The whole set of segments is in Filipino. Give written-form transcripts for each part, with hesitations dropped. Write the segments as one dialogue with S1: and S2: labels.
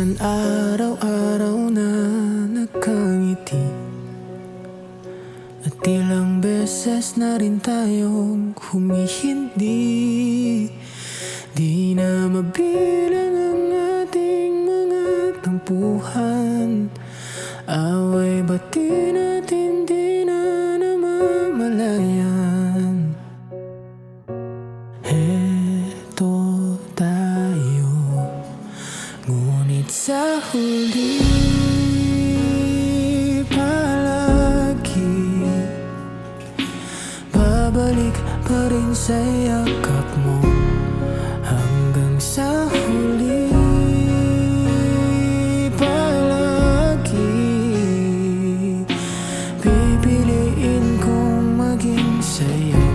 S1: naman araw-araw na nakangiti, at ilang beses na rin tayong humihindi. Di na mabilang ang ating mga tampuhan, away bati natin di na namamalayan. Heto tayo, ngunit sa huli palagi babalik pa rin sa yakap mo. Hanggang sa huli palagi pipiliin kong maging sa'yo.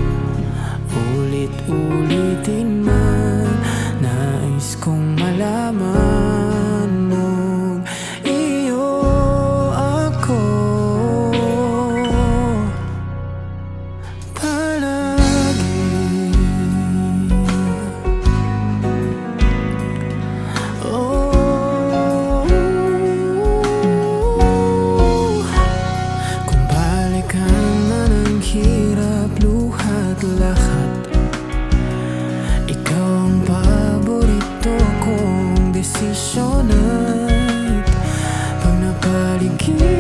S1: Ulit-ulitin man, nais kong malaman mong iyo ako palagi. Oh, kung balikan man ang hirap, luha't lahat, ikaw ang paborito kong desisyon. At pag napaligid